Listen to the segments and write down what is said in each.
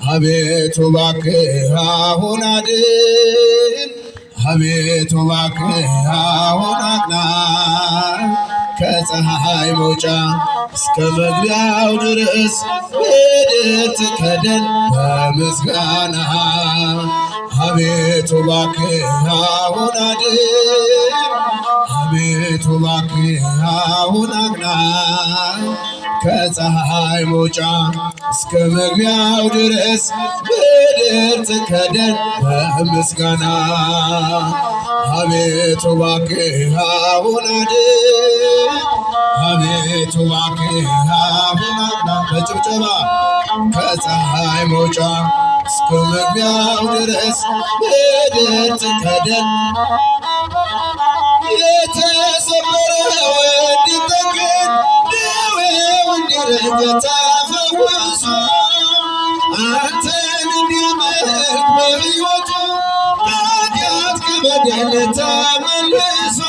አቤቱ እባክህ አሁን አድን፣ አቤቱ እባክህ አሁን አቅና። ከፀሐይ መውጫ እስከ መግቢያው ድረስ ምድር ትከደን በምስጋና። አቤቱ እባክህ አሁን አድን፣ አቤቱ እባክህ አሁን አቅና። ከፀሐይ መውጫ እስከ መግቢያው ድረስ ምድር ትከደን በምስጋና። አቤቱ እባክህ አሁን አድን፣ አቤቱ እባክህ አሁን አቅና። በጭብጨባ ከፀሐይ መውጫ እስከ መግቢያው ድረስ ምድር ትከደን። የተሰበረው እንዲጠገን ደዌው እንዲረገጥ ተፈውሶ አንተን እንዲያመልክ በሕይወቱ ከኃጢአት ከበደል ተመልሶ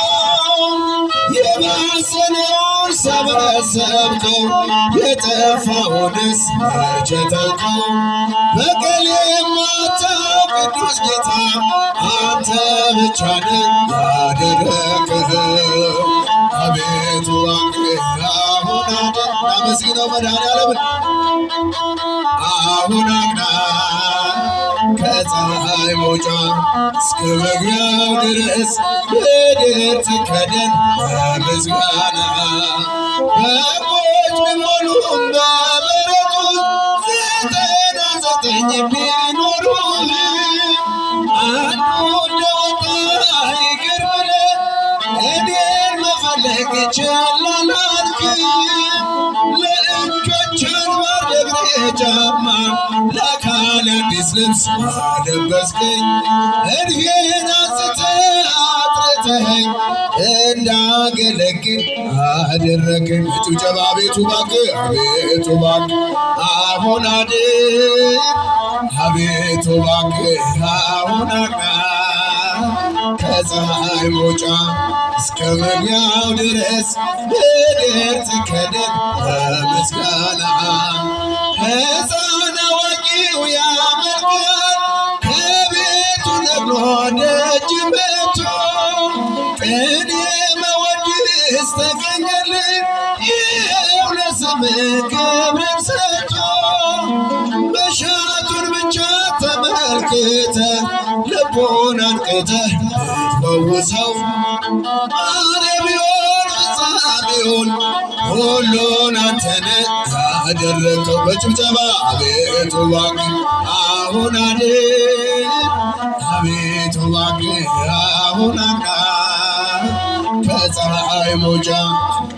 የባሰነውን ሰበሰብከው፣ የጠፋውንስ መቼ ተውከው? በቀል የማታውቅ ቅዱስ ጌታ አንተ ብቻ ነህ ያደረግኸው። አቤቱ እባክህ አሁን አድን። አመስግነው መድኃኔዓለምን። አሁን አቅና። ከፀሐይ መውጫ እስከ መግቢያው ድረስ ምድር ትከደን በምስጋና። በጎች ቢሞሉም በበረቱ 99 ቢኖሩ አንዱ እንደወጣ ይቅር ብለህ እኔን መፈለግ ችለህ ለእጆች አንባር ለእግሬ ጫማ ለአካል አዲስ ልብስ አለበስከኝ። እድፌን አንጽተህ አጥርተኸኝ እንዳገለግል አደረግከኝ። በጭብጨባ አቤቱ እባክህ አቤቱ እባክህ አሁን አድን፣ አቤቱ እባክህ አሁን አቅና። ከፀሐይ መውጫ እስከ መግቢያው ድረስ ምድር ትከደን በምስጋና። ሕፃን አዋቂው ያመልካል ከቤቱ ነቅሎ ደጅ መጥቶ ቅኔ መወድስ ተገኘልኝ ይኸው ለስምህ ክብርን ሰጥቶ። መሻቱን ብቻ ተመልክተህ ልቡን አንቅተህ ልትፈውሰው ማረም ቢሆን ፍጻሜውን ሁሉን አንተ ነህ ያደረግከው። በጭብጨባ አቤቱ እባክህ አሁን አድን፣ አቤቱ እባክህ አሁን አቅና። ከፀሐይ መውጫ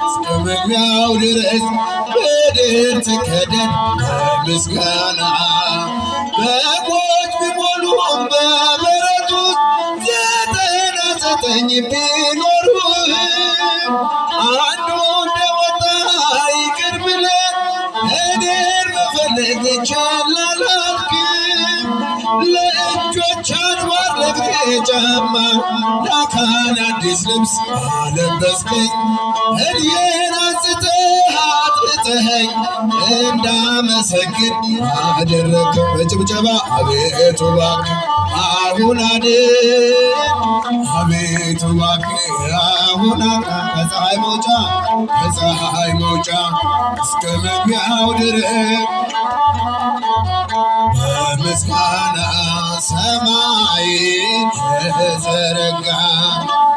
እስከ መግቢያው ድረስ ምድር ትከደን በምስጋና። በጎች ቢሞሉም በበረቱ 99 ቢኖሩ አንዱ እንደወጣ ይቅር ብለህ እኔን መፈለግ ችለህ ለእጆች አንባር ለእግሬ ጫማ ለአካል አዲስ ልብስ አለበስከኝ። እድፌን አንጽተህ አጥርተኸኝ እንዳመሰግን አደረግከኝ። በጭብጨባ አቤቱ እባክህ አሁን አድን፣ አቤቱ እባክህ አሁን አቅና። ከፀሐይ መውጫ ከፀሐይ መውጫ እስከ መግቢያው ድረስ በምስጋና ሰማይን የዘረጋ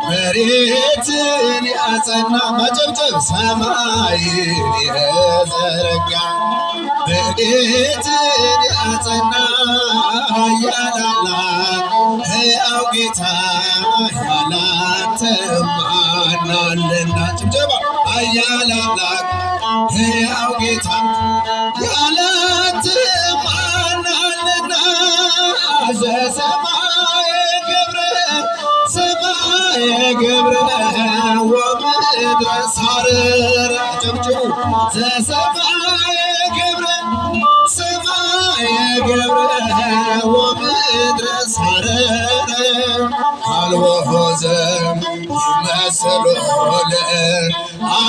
መሬትን ያጸና። ማጨብጨብ ሰማይን የዘረጋ መሬትን ያጸና ኃያል አምላክ ሕያው ጌታ ያላንተ ማን አለና። ጭብጨባ ኃያል አምላክ ሕያው ጌታ ያላንተ ማን አለና። ዘሰማየ ገብረ ሰማየ ገብረ ወምድረ ሳረረ። ጭብጭቡ ዘሰማየ ገብረ ሰማየ ገብረ ወምድረ ሳረረ አልቦ ዘእምይመስሎ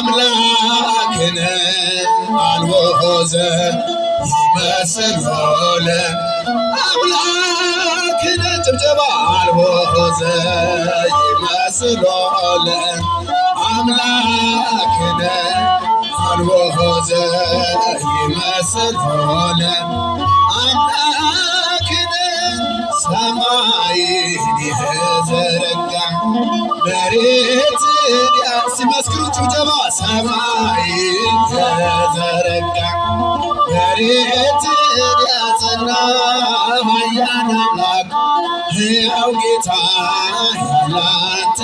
ለአምላክነ አልቦ ዘይመስሎ ለአምላክነ ጭብጨባ አልቦ ዘይመስሎ ለአምላክነ አልቦ ዘይመስሎ ለአምላክነ ሰማይን የዘረጋ መሬትን ሲመስክሩ ጭብጨባ ሰማይን የዘረጋ መሬትን ያጸና ኃያል አምላክ ሕያው ጌታ ያላንተ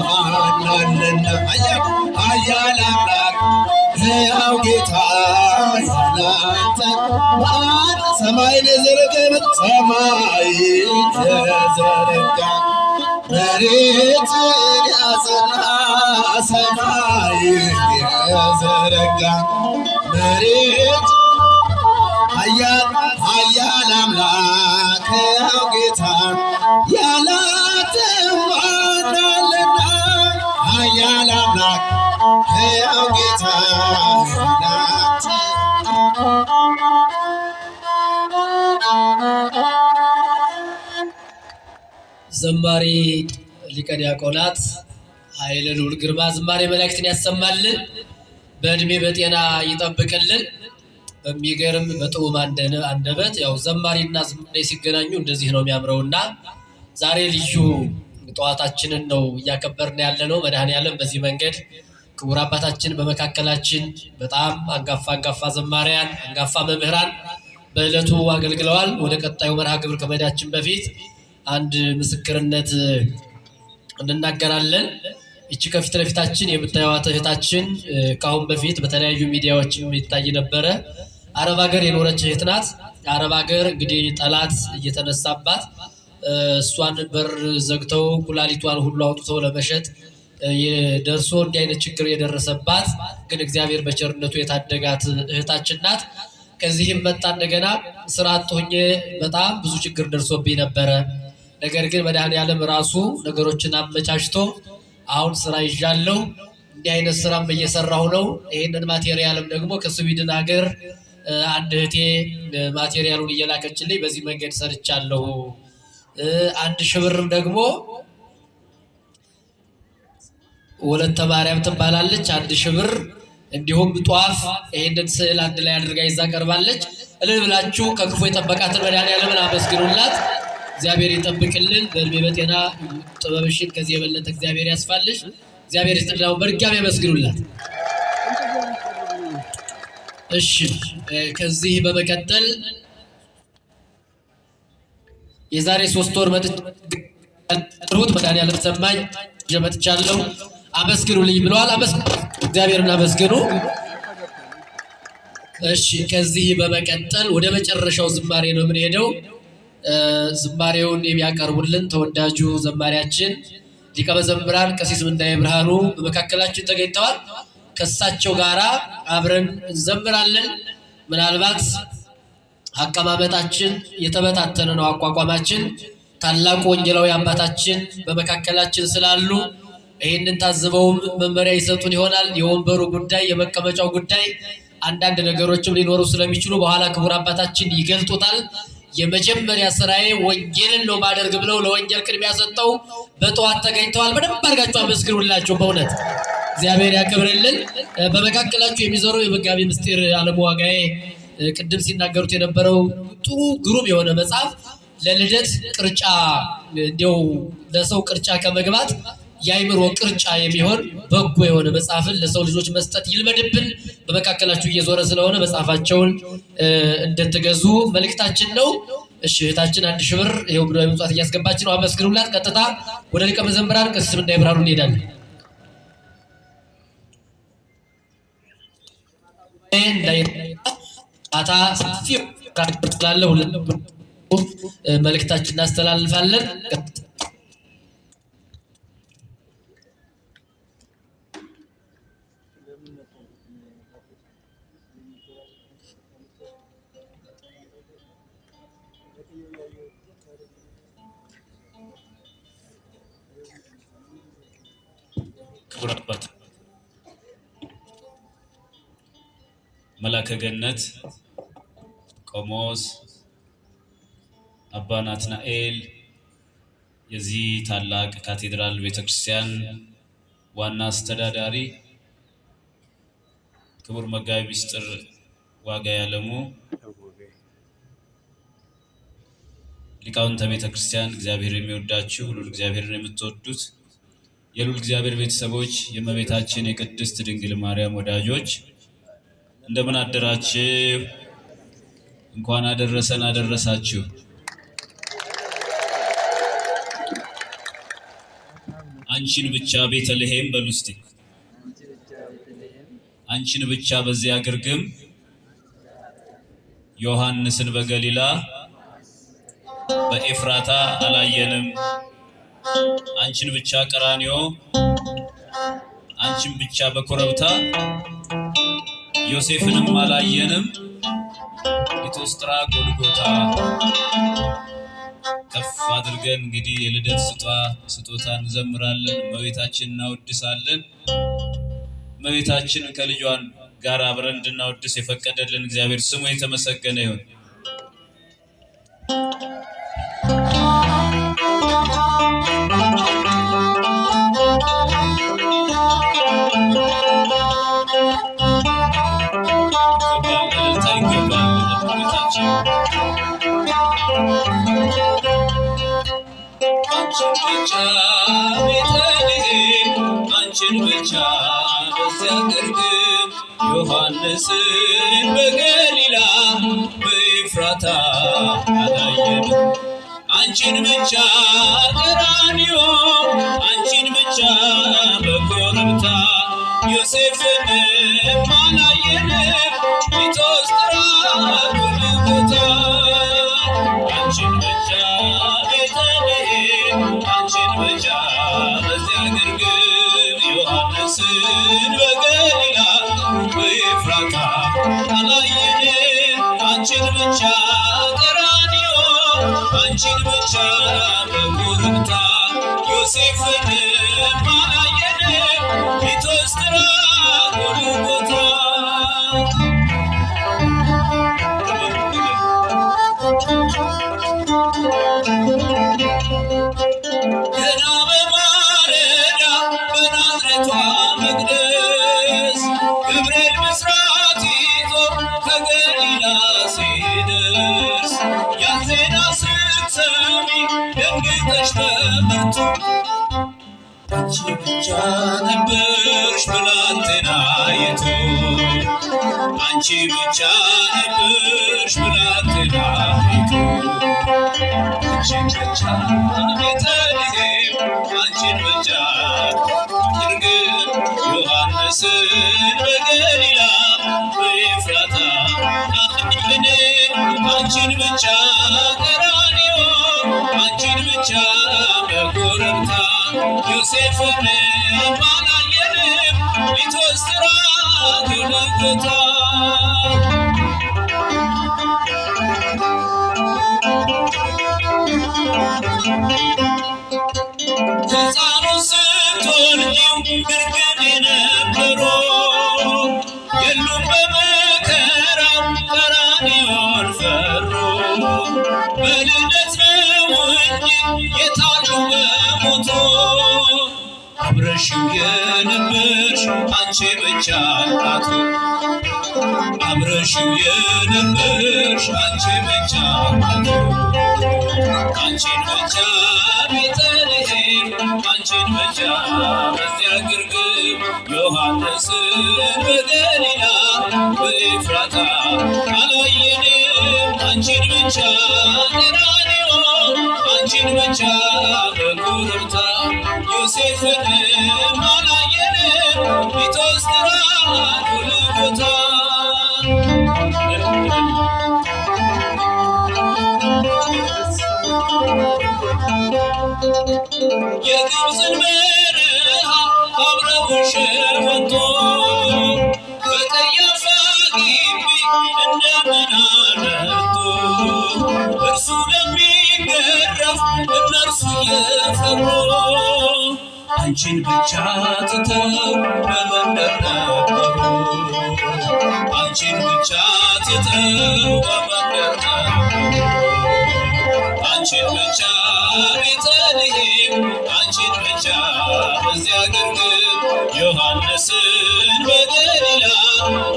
ማን አለና ኃያል አምላክ ሕያው ጌታ ያላንተ ማን ሰማይን የዘረጋ ሰማይን የዘረጋ መሬትን ያጸና ሰማይን የዘረጋ መሬት ኃያል አምላክ ሕያው ጌታ ያላንተ ማን አለና ኃያል አምላክ ሕያው ጌታ ያላንተ ዘማሪ ሊቀ ዲያቆናት ኃይለ ልዑል ግርማ ዝማሬ መላእክትን ያሰማልን፣ በእድሜ በጤና ይጠብቅልን። በሚገርም በጥዑም አንደበት ያው ዘማሪና ዝማሬ ሲገናኙ እንደዚህ ነው የሚያምረውና ዛሬ ልዩ ጠዋታችንን ነው እያከበርን ያለነው። መድኃኔዓለም በዚህ መንገድ ክቡር አባታችን በመካከላችን በጣም አንጋፋ ዘማሪያን አንጋፋ መምህራን በዕለቱ አገልግለዋል። ወደ ቀጣዩ መርሃ ግብር ከመሄዳችን በፊት አንድ ምስክርነት እንናገራለን። እቺ ከፊት ለፊታችን የምታዩት እህታችን ከአሁን በፊት በተለያዩ ሚዲያዎች የሚታይ ነበረ። አረብ ሀገር የኖረች እህት ናት። አረብ ሀገር እንግዲህ ጠላት እየተነሳባት እሷን በር ዘግተው ኩላሊቷን ሁሉ አውጥተው ለመሸጥ ደርሶ እንዲህ አይነት ችግር የደረሰባት ግን እግዚአብሔር በቸርነቱ የታደጋት እህታችን ናት። ከዚህም መጣ እንደገና ስራ አጥ ሆኜ በጣም ብዙ ችግር ደርሶብኝ ነበረ። ነገር ግን መድኃኔዓለም ራሱ ነገሮችን አመቻችቶ አሁን ስራ ይዣለሁ። እንዲህ አይነት ስራም እየሰራሁ ነው። ይሄንን ማቴሪያልም ደግሞ ከስዊድን ሀገር አንድ እህቴ ማቴሪያሉን እየላከችልኝ በዚህ መንገድ ሰርቻለሁ። 1000 ብርም ደግሞ ወለተ ማርያም ትባላለች 1000 ብር እንዲሁም ጧፍ ይሄንን ስዕል አንድ ላይ አድርጋ ይዛ ቀርባለች። እልል ብላችሁ ከክፉ የጠበቃትን መድኃኔዓለምን አመስግኑላት። እግዚአብሔር ይጠብቅልን፣ በእድሜ በጤና ጥበብሽን ከዚህ የበለጠ እግዚአብሔር ያስፋልሽ። እግዚአብሔር ይስጥላው። በድጋሚ አመስግኑላት። እሺ ከዚህ በመቀጠል የዛሬ 3 ወር መጥሩት መድኃኔዓለም ሰማኝ ጀመጥቻለሁ አመስግኑልኝ ብለዋል። እግዚአብሔርን አመስግኑ። እሺ ከዚህ በመቀጠል ወደ መጨረሻው ዝማሬ ነው የምንሄደው። ዝማሬውን የሚያቀርቡልን ተወዳጁ ዘማሪያችን ሊቀ መዘምራን ቀሲስ ምንዳዬ ብርሃኑ በመካከላችን ተገኝተዋል። ከሳቸው ጋራ አብረን እንዘምራለን። ምናልባት አቀማመጣችን የተበታተነ ነው፣ አቋቋማችን ታላቁ ወንጌላዊ አባታችን በመካከላችን ስላሉ ይሄንን ታዝበውም መመሪያ ይሰጡን ይሆናል። የወንበሩ ጉዳይ፣ የመቀመጫው ጉዳይ፣ አንዳንድ ነገሮችም ሊኖሩ ስለሚችሉ በኋላ ክቡር አባታችን ይገልጡታል። የመጀመሪያ ስራዬ ወንጌልን ነው ማደርግ ብለው ለወንጌል ቅድሚያ ሰጠው በጠዋት ተገኝተዋል። በደንብ አድርጋችሁ አመስግኑላቸው። በእውነት እግዚአብሔር ያክብርልን። በመካከላችሁ የሚዞረው የመጋቢ ምስጢር ዓለሙ ዋጋዬ ቅድም ሲናገሩት የነበረው ጥሩ ግሩም የሆነ መጽሐፍ ለልደት ቅርጫ እንዲያው ለሰው ቅርጫ ከመግባት የአይምሮ ቅርጫ የሚሆን በጎ የሆነ መጽሐፍን ለሰው ልጆች መስጠት ይልመድብን። በመካከላችሁ እየዞረ ስለሆነ መጽሐፋቸውን እንድትገዙ መልእክታችን ነው። እሺ እህታችን 1000 ብር ይኸው ብሎ ምጽዋት እያስገባች ነው። አመስግኑላት። ቀጥታ ወደ ሊቀ መዘምራን ቀሲስ ምንዳዬ ብርሃኑ እንሄዳለን። አታ ሰፊ ስላለ መልእክታችን እናስተላልፋለን። መላከ ገነት ቆሞስ አባ ናትናኤል የዚህ ታላቅ ካቴድራል ቤተክርስቲያን ዋና አስተዳዳሪ፣ ክቡር መጋቢ ምስጢር ዋጋ ያለሙ ሊቃውንተ ቤተክርስቲያን፣ እግዚአብሔር የሚወዳችሁ ሁሉ እግዚአብሔርን የምትወዱት የሉል እግዚአብሔር ቤተሰቦች፣ የእመቤታችን የቅድስት ድንግል ማርያም ወዳጆች እንደምን አደራችሁ? እንኳን አደረሰን አደረሳችሁ። አንቺን ብቻ ቤተልሔም በሉ እስቲ። አንቺን ብቻ በዚያ ግርግም ዮሐንስን በገሊላ በኤፍራታ አላየንም። አንቺን ብቻ ቀራንዮ፣ አንቺን ብቻ በኮረብታ ዮሴፍንም አላየንም። ሊቶስጥራ ጎልጎታ ከፍ አድርገን እንግዲህ የልደት ስጦታ እንዘምራለን፣ እመቤታችንን እናወድሳለን። እመቤታችንን ከልጇን ጋር አብረን እንድናወድስ የፈቀደልን እግዚአብሔር ስሙ የተመሰገነ ይሁን። አንቺን ብቻ ቤተልሔም፣ አንቺን ብቻ በዚያ ግርግም ዮሐንስን በገሊላ በኤፍራታ አላየንም። አንቺን ብቻ ቀራንዮ፣ አንቺን ብቻ በኮረብታ ዮሴፍንም አላየንም። ሊቶስጥራ ጎልጎታ አንቺን ብቻ ቤተልሔም፣ አንቺን ብቻ በዚያ ግርግም ዮሐንስን በገሊላ በኤፍራታ አላየንም። አንቺን ብቻ ቀራንዮ፣ አንቺን ብቻ በኮረብታ ዮሴፍንም አላየንም። ሊቶስጥራ ጎልጎታ ገና በማለዳ በናዝሬቷ መቅደስ ገብርኤል ብስራት ይዞ ከገሊላ ሲደርስ ያን ዜና ስትሰሚ ደንግጠሽ በብርቱ አንቺ ብቻ ነበርሽ ብላቴናይቱ፣ አንቺ ብቻ ነበርሽ ብላቴናይቱ። አንቺን ብቻ ቤተልሔም፣ አንቺን ብቻ ግርግም ዮሐንስን በገሊላ በኤፍራታ አላየንም። አንቺን ብቻ ቀራንዮ፣ አንቺን ብቻ በኮረብታ ዮሴፍንም አላየንም። ሊቶስጥራ ጎልጎታ ሕፃኑ ስትወልጂው ግርግም የነበሩ የሉም በመከራው ቀራንዮን ፈሩ። በልደት ነው እንጂ የታሉ በሞቱ አብረሽው የነበርሽ አንቺ ብቻ እናቱ፣ አብረሽው የነበርሽ አንቺ ብቻ እናቱ። አንቺን ብቻ ቤተልሔም፣ አንቺን ብቻ በዚያ ግርግም ዮሐንስን በገሊላ በኤፍራታ አላየንም። አንቺን ብቻ ቀራንዮ፣ አንቺን ብቻ በኮረብታ ዮሴፍንም አላየንም። ሊቶስጥራ ጎልጎታ የግብፅን በረሃ አብረው ሸወቶ በቀያፋ ግቢ እንደምን አረቱ። እርሱ በሚገረፍ እነርሱ እየፈሩ አንቺን ብቻ ትተው በመንደር ነበሩ። አንቺን ብቻ ትተው በመንደር አንቺን ብቻ ቤተልሔም አንቺን ብቻ በዚያ ግርግም ዮሐንስን በገሊላ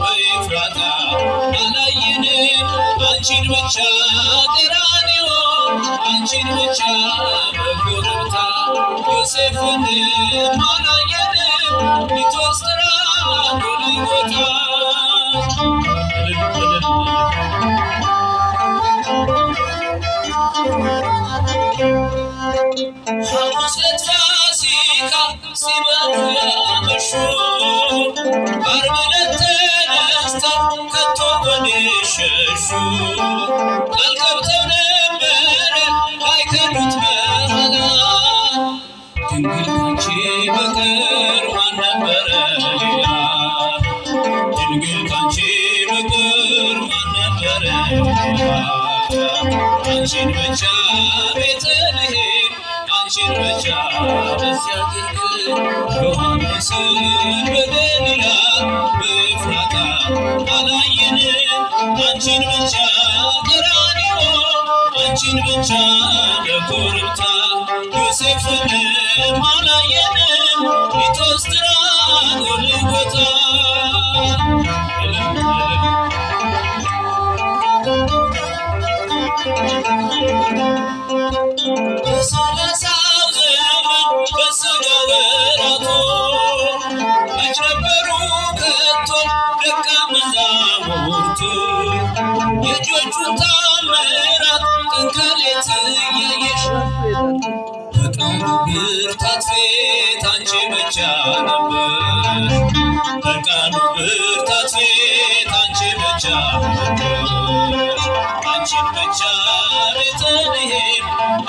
በኤፍራታ አላየንም አንቺን ብቻ ቀራንዮ አንቺን ብቻ በኮረብታ ዮሴፍንም አላየንም ሊቶስጥራ ጎልጎታ ሐሙስ ዕለት ፋሲካ ሲበሉ ያመሹ ዓርብ ዕለት ተነስተው ከቶ ወዴት ሸሹ ቃል ገብተው ነበረ ላይከዱት በኋላ ድንግል ካንቺ በቀር ማን ነበረ ሌላ ድንግል ካንቺ በቀር ማን ነበረ ሌላ አንቺን ብቻ ቤተልሔም አንቺን ብቻ በዚያ ግርግም ዮሐንስን በገሊላ በኤፍራታ አላየንም አንቺን ብቻ ቀራንዮ አንቺን ብቻ በኮረብታ ዮሴፍንም አላየንም ሊቶስጥራ ጎልጎታ በሰላሳው ዘመን በሥጋ ወራቱ መች ነበሩ ከቶ ደቀ መዛሙርቱ የእጆቹን ተአምራት ቀን ከሌት እያየሽ በቃሉ ብርታት ፊት አንቺ ብቻ ነበርሽ በቃሉ ብርታት ፊት አንቺ ብቻ ነበርሽ አንቺን ብቻ ቤተልሔም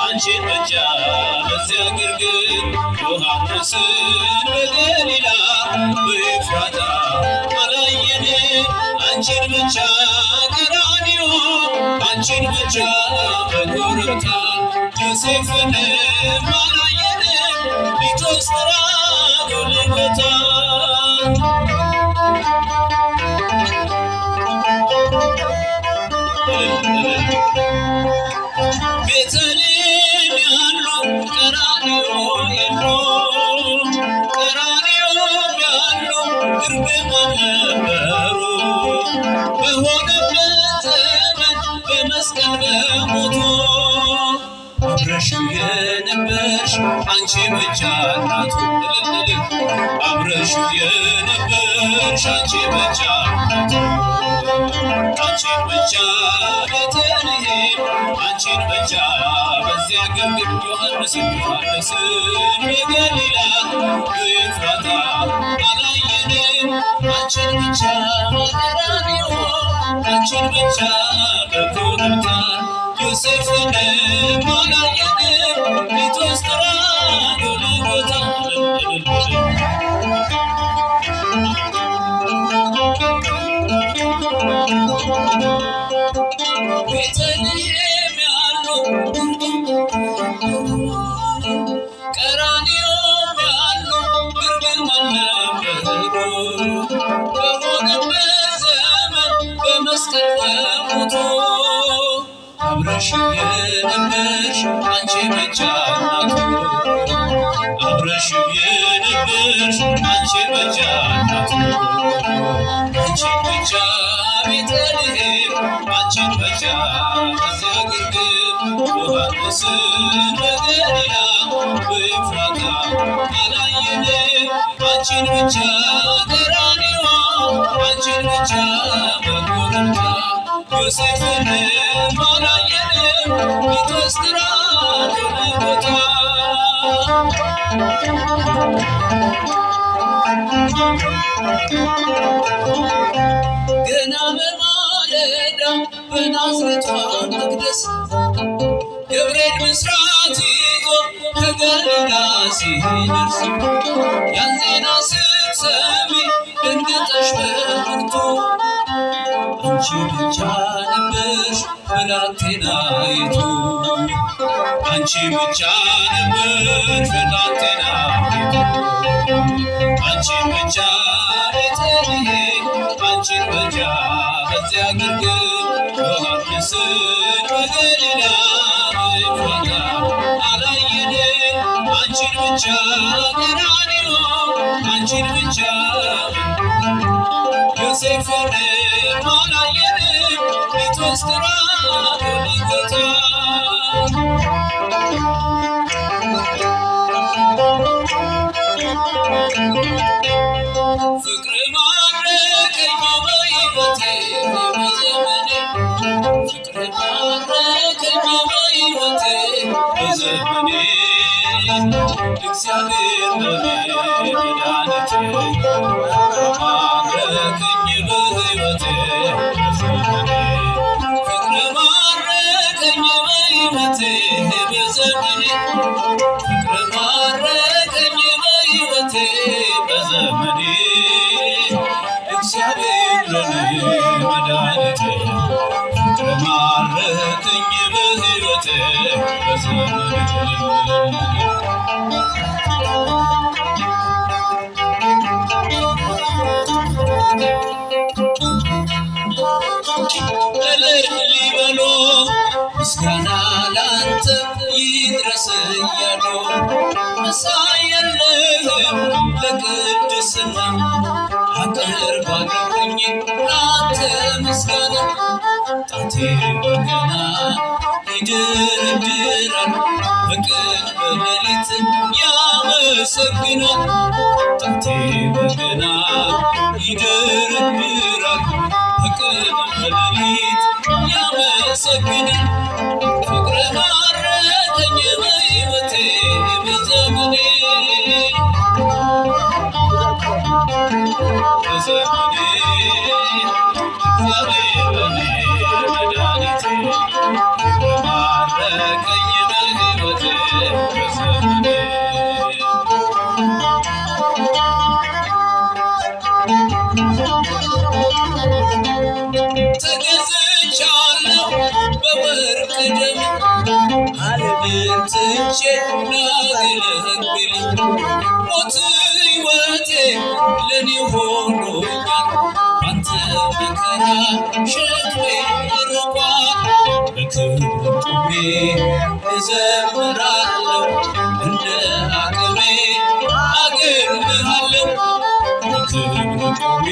አንቺን ብቻ በዚያ ግርግም ዮሐንስን በገሊላ በኤፍራታ አላየንም አንቺን ብቻ ቀራንዮ አንቺን ብቻ በኮረብታ ዮሴፍንም አላየንም ሊቶስጥራ ጎልጎታ ቤተልሔም ያሉ ቀራንዮ የሉ ቀራንዮም ያሉ ግርግም አልነበሩ በሆነበት ዘመን በመስቀል በሞቱ አብረሽው የነበርሽ አንቺ ብቻ እናቱ አብረሽው የነበርሽ አንቺ ብቻ እናቱ አንቺን ብቻ ቤተልሔም አንቺን ብቻ በዚያ ግርግም ዮሐንስን በገሊላ በኤፍራታ አላየንም አንቺን ብቻ ቀራንዮ አንቺን ብቻ በኮረብታ ዮሴፍንም አላየንም ሊቶስጥራ ጎልጎታ ቤተልሔም ያሉ ቀራንዮም ያሉ ግርግም አልነበሩ በሆነበት ዘመን በመስቀል በሞቱ አብረሽው የነበርሽ አንቺ ብቻ እናቱ አብረሽው የነበርሽ አንቺ ብቻ እናቱ አንቺን ብቻ ቤተልሔም አንቺን ብቻ በዚያ ግርግም ዮሐንስን በገሊላ በኤፍራታ አላየንም አንቺን ብቻ ቀራንዮ አንቺን ብቻ በኮረብታ ዮሴፍንም አላየንም ሊቶስጥራ ጎልጎታ ገና በማለዳ በናዝሬቷ መቅደስ ገብርኤል ብስራት ይዞ ከገሊላ ሲደርስ ያን ዜና ስትሰሚ ደንግጠሽ በብርቱ አንቺ ብቻ ነበርሽ ብላቴናይቱ አንቺ ብቻ ነበርሽ ብላቴናይቱ አንቺ ብቻ ቤተልሔም አንቺን በጃ በዚያ ግርግም ዮሐንስን በገሊላ እፍራታ አላየንም አንቺን ብቻ ቀራንዮ አንቺን ብቻ ዮሴፍንም አላየንም ሊትወስድራ ጎልጎታ ፍቅር ማረከኝ በሕይወቴ በዘመኔ ፍቅር ማረከኝ በሕይወቴ በዘመኔ እግዚአብሔር ለኔ መድኃኒቴ ማረከኝ በሕይወቴ በዘመኔ ፍቅር ማረከኝ በሕይወቴ በዘመኔ ፍቅር ማረከኝ በሕይወቴ በዘመኔ እግዚአብሔር ለኔ መድኃኒቴ ፍቅር ማረከኝ በሕይወቴ በዘመኔ እልል በሉ ምስጋና ላንተ ይድረስ እያሉ መሳይ የለህም ለቅድስና አቀርባለሁኝ ላንተ ምስጋና ጣቴ በገና ይደረድራል በቀን በሌሊት ያመሰግናል ጣቴ በገና ይደረድራል በቀን በሌሊት ያመሰግናል ፍቅር ማረከኝ በሕይወቴ በዘመኔ በዘመኔ እግዚአብሔር ለኔ መድኃኒቴ ፍቅር ማረከኝ በሕይወቴ በዘመኔ ተገዝቻለሁ በወርቅ ደም ዓለምን ትቼ ላገለግል ሞት ሕይወቴ ለኔ ሆኖኛል ባንተ መከራ ሸክሜ ርቋል በክብር ቆሜ እዘምራለሁ እንደ አቅሜ አገኝሃለሁ በክብር ቆሜ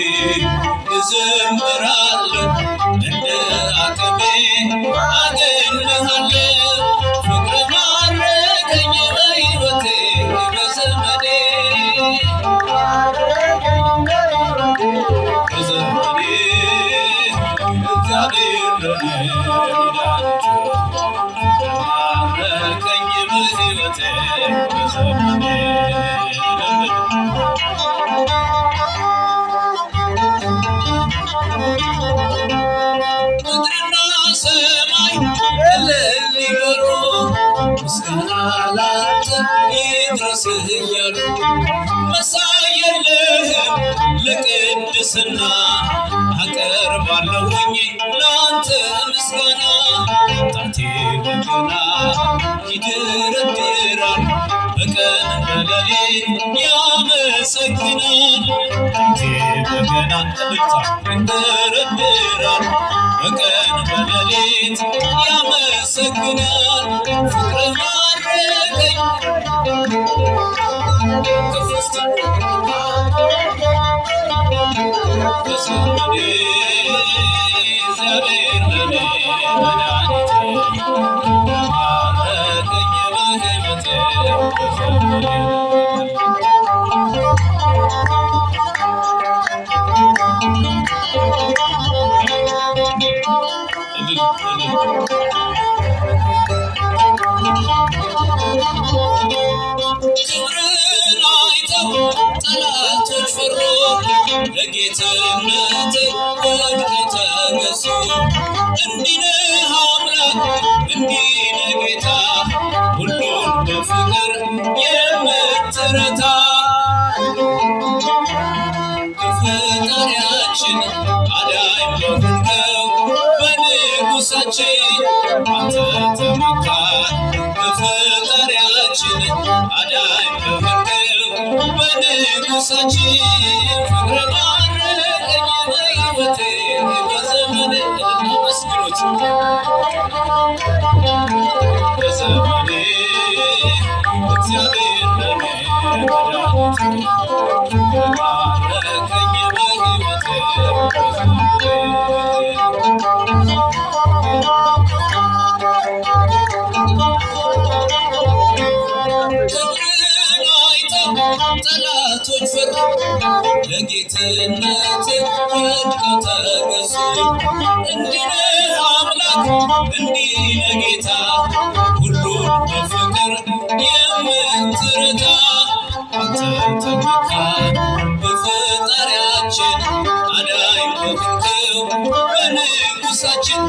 እዘምራለሁ እንደ አቅሜ አገኝሃለሁ ፍቅር ማረከኝ በሕይወቴ በዘመኔ በዘመኔ እግዚአብሔር ለኔ መድኃኒቴ ፍቅር ማረከኝ በሕይወቴ በዘመኔ ምድርና ሰማይ እልል ይበሉ ምስጋና ላንተ ይድረስ እያሉ መሳይ የለህም ለቅድስና አቀርባለሁኝ ላንተ ምስጋና ጣቴ በገና ይደረድራል በቀን በሌሊት ያመሰግናል ጣቴ በገና ይደረድራል በቀን በሌሊት ያመሰግናል ፍቅር ማረከኝ በዘመኔ እግዚአብሔር ለኔ መድኃኒቴ ማረከኝ በሕይወቴ በዘመኔ ክብርን አይተው ጠላቶች ፈሩ ለጌትነት ወድቀው ተገዙ እንዲህ ነህ አምላክ እንዲህ ነህ ጌታ ሁሉን በፍቅር የምትረታ ፈጣሪያችን አዳኝ በሆንከው በንጉሣችን አንተ ተመካን በፈጣሪያችን አዳኝ በሆንከው በንጉሳችን ፍቅር ማረከኝ በሕይወቴ በዘመኔ እናመስግኑት በዘመኔ እግዚአብሔር ለኔ መድኃኒቴ ፍቅር ማረከኝ በሕይወቴ ጠላቶች ፈሩ ለጌትነት ወድቀው ተገዙ። እንዲህ ነህ አምላክ እንዲህ ነህ ጌታ ሁሉን በፍቅር የምትረዳ አንተ ተመካን በፈጣሪያችን አዳኝ በሆንከው በንጉሳችን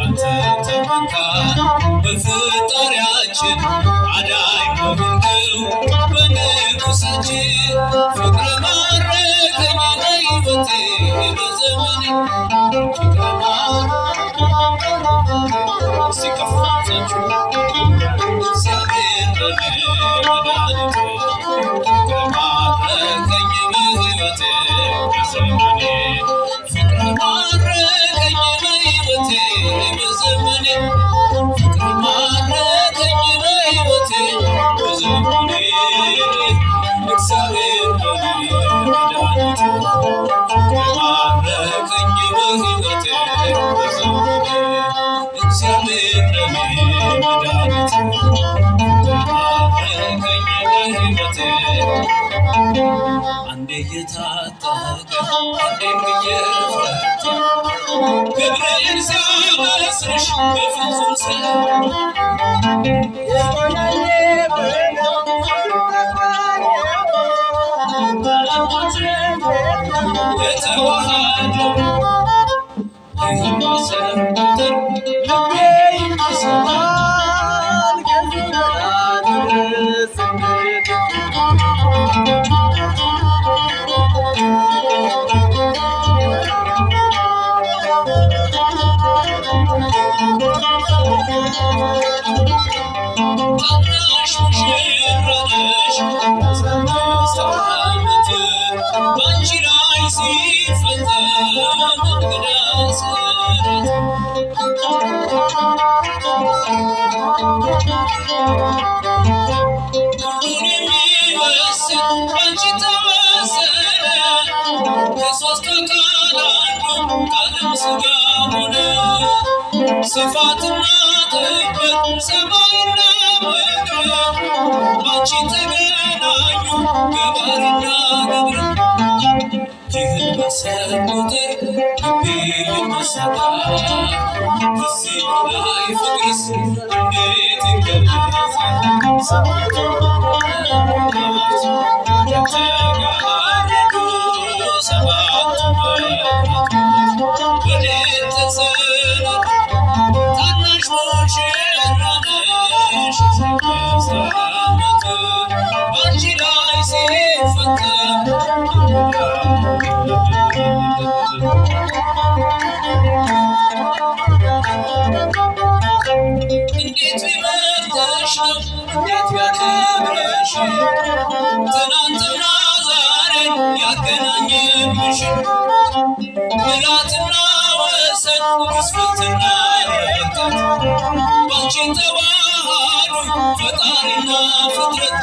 አንተ ተመካን በፈጣሪያችን አዳኝ በሆንከው በንጉሳችን ፍቅር ማረከኝ በሕይወቴ በዘመኔ ፍቅር ሲከፋታችሁ እግዚአብሔር ለኔ መድኃኒቴ ፍቅር ማረከኝ በሕይወቴ በዘመኔ ፍቅር ማረከኝ በሕይወቴ በዘመኔ ፍቅር ማረከኝ በሕይወቴ በዘመኔ እግዚአብሔር ለኔ መድኃኒቴ ፍቅር ማረከኝ በሕይወቴ በዘመኔ እግዚአብሔር ለኔ መድኃኒቴ ፍቅር ማረከኝ በሕይወቴ አንዴ እየታጠቀ አንዴም እየፈታ ገብርኤል ሲያበስርሽ በፍጹም ሰላም የተዋሃደው ይህን ማሰብ ልቤ ይሰማል ከዚህ ታናሽ ሙሽራ ነሽ በ15 ዓመት ባንቺ ላይ ሲፈጸም እንግዳ ስራት ሁሉን የሚወስን ባንቺ ተወሰነ ከሦስት አካል አንዱ ቃልም ሥጋ ሆነ ስፋትና ጥበት ሰማይና ምድር ባንቺ ተገናኙ ገባርና ገብር ይህን ባሰብኩ ቁጥር ልቤ ይመሰጣል ከዚህ በላይ ፍቅርስ እንዴት ይገለጻል ሰማዕቱ መላእክት የተጋረዱ ሰባቱ መላእክት ወዴት ተሰናዱ ታናሽ ሙሽራ ነሽ 15 ዓመት ባንቺ ላይ ሲፈጸም እንዴት ቢመርጥሽ ነው እንዴት ቢያከብርሽ ትናንትና ዛሬ ያገናኘንሽ ምሕረትና ወሰን ግዝፈትና ርቀት ባንቺ ተዋሃዱ ፈጣሪና ፍጥረት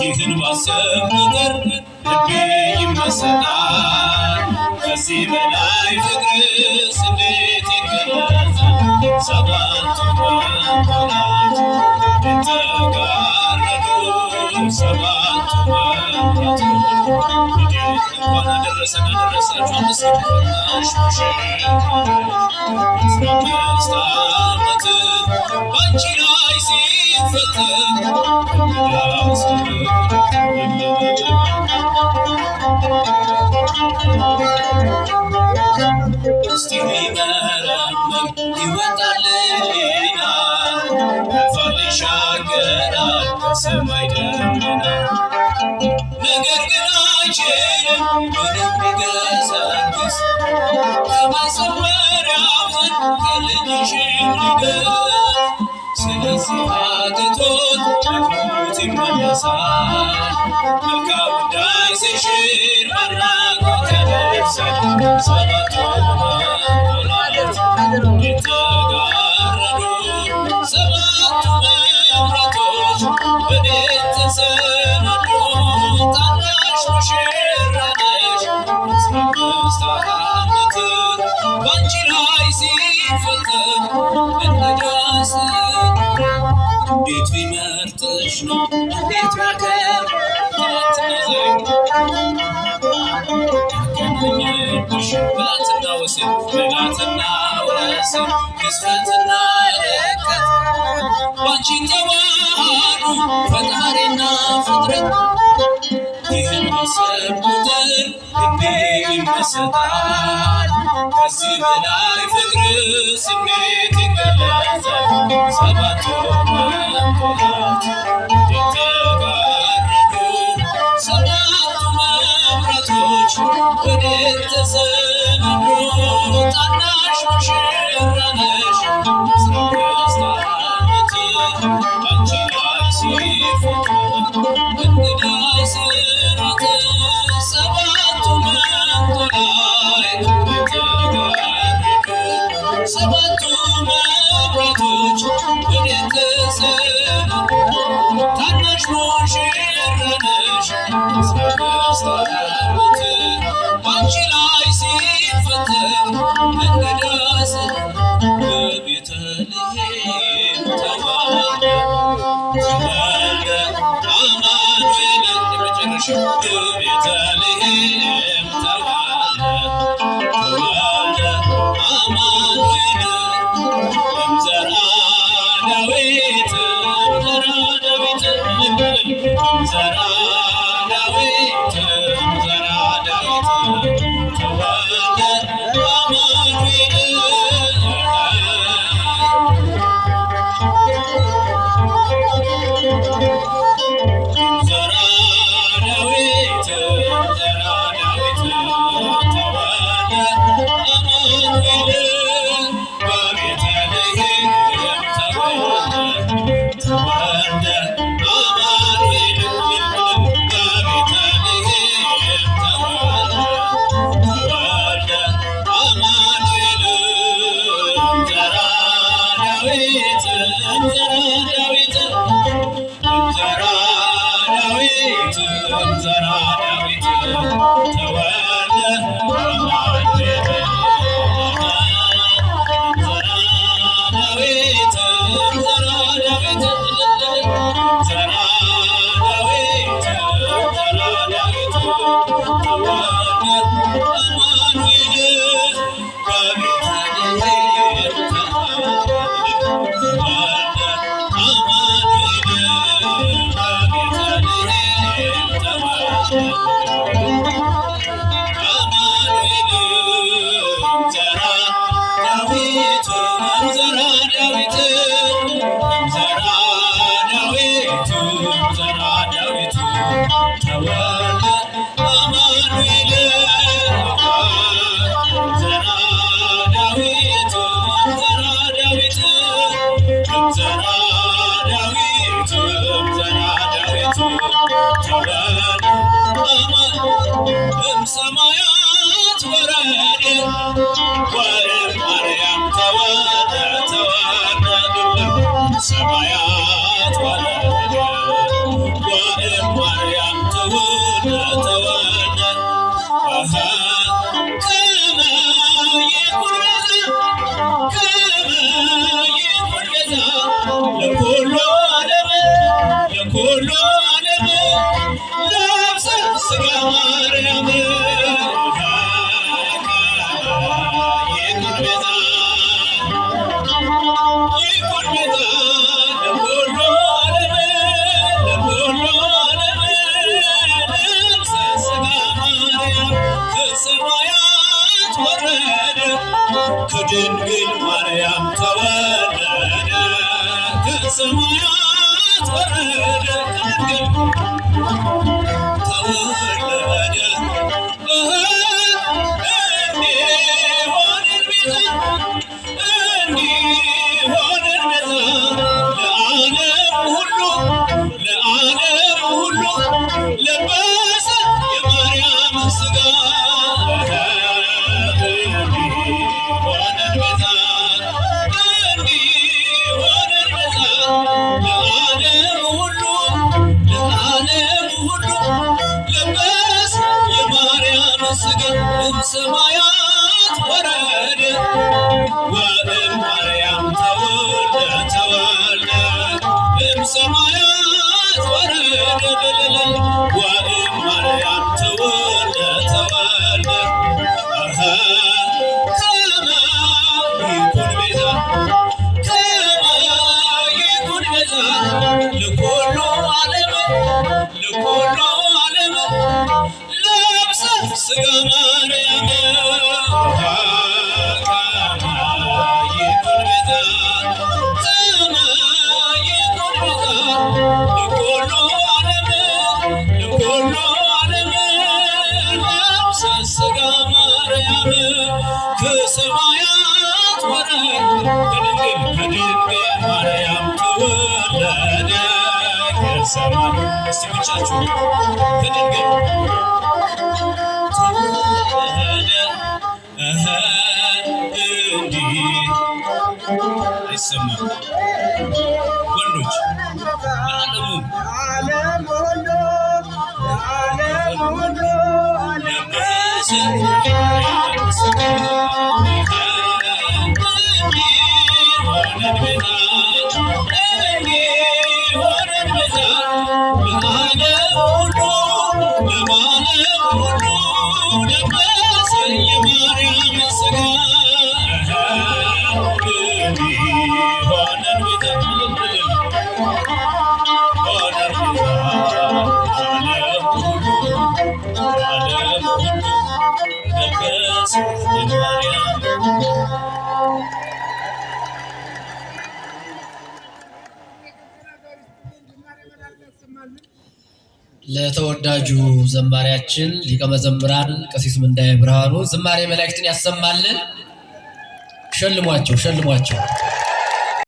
ይህን ባሰብኩ ቁጥር ልቤ ይመሰጣል ከዚህ በላይ ፍቅርስ እንዴት ይገለጻል ሰባቱ መላእክት የተጋረዱ ሰባቱ መላእክት እንኳን አደረሰን አደረሳችሁ አመስግኑልናሽ ሙሽራ 15 ዓመት ባንቺ ላይ ሲፈጸም እስቲ ቢመረመር ይወጣል ሌላ ያልፋል ይሻገራል ከሰማይ ደመና ነገር ግን አይችልም ምንም ቢገሰግስ ከመሰወሪያው ዘንድ ከልጅሽ ሊደርስ ስለዚህ አግቶት ደክሞት ይመለሳል መልካም ውዳሴሽን አድናቆት ያደርሳል ሰባቱ መላእክት የተጋረዱ ሰባቱ መብራቶች ወዴት ተሰናዱ ታናሽ ሙሽራ ነሽ 15 ዓመት ባንቺ ላይ ሲፈተን እንግዳስ እንዴት ቢመርጥሽ ነው እንዴት ያገናኘብሽ ብላትና ወስን ግዝፈትና ረቀት ባንቺ ተዋሃዱ ፈጣሪና ፍጥረት ይህን ማሰብ ቁጥር ልቤ ይመሰጣል ከዚህ በላይ ፍቅር ስሜት ይገለጻል ሰባቱ መላእክት የተጋረዱ ሰባቱ መብራቶች ወዴት ተሰናዱ ታናሽ ሙሽራ ነሽ 15 ዓመት ባንቺ ላይ ሲፈተን እንግዳ ስራት ሰባቱ መላእክት የተጋረዱ ሰባቱ መብራቶች ወዴት ተሰናዱ ታናሽ ሙሽራ ነሽ 15 ዓመት ባንቺ ላይ ሲፈተን እንግዳ በቤተልሔም ተወለደ አማኑኤል የመጨረሻ በቤተልሔም ተወለደ አማኑኤል እምዘራ ዳዊት እምዘራ ዳዊት ተወለደ አማኑኤል ሰማያት ወረደ ማርያም ተወለደ ሰማያት ወረደ ማርያም ተወለደ ከመ ይኩን ቤዛ ለኩሉ ዓለም ለብሰ ሥጋ ማርያም ከድንግል ማርያም ተወለደ ከሰማያት ወረደ ከድንግል ተወለደ ከሰማያት ወረደ ወእምአርያም ተወልደ እምሰማያት ወረደ ወእምአርያም ተወልደ ከመ ይኩን ቤዛ ለኩሉ ዓለም ለብሰ ሥጋ ማርያም ይኩን ቤዛ ከመ ይኩን ቤዛ ለኩሉ ዓለም ለብሰ ሥጋ ማርያም ከሰማያት ወረደ ከድንግል ማርያም ተወለደ ከሰማይ እስቲ ብቻችሁ ከድንግል ተወለደ እንዲህ አይሰማም ወንዶች ለዓለም ሁሉ ለበሰ ሥጋ ለተወዳጁ ዘማሪያችን ሊቀ መዘምራን ቀሲስ ምንዳዬ ብርሃኑ ዝማሬ መላእክትን ያሰማልን። ሸልሟቸው።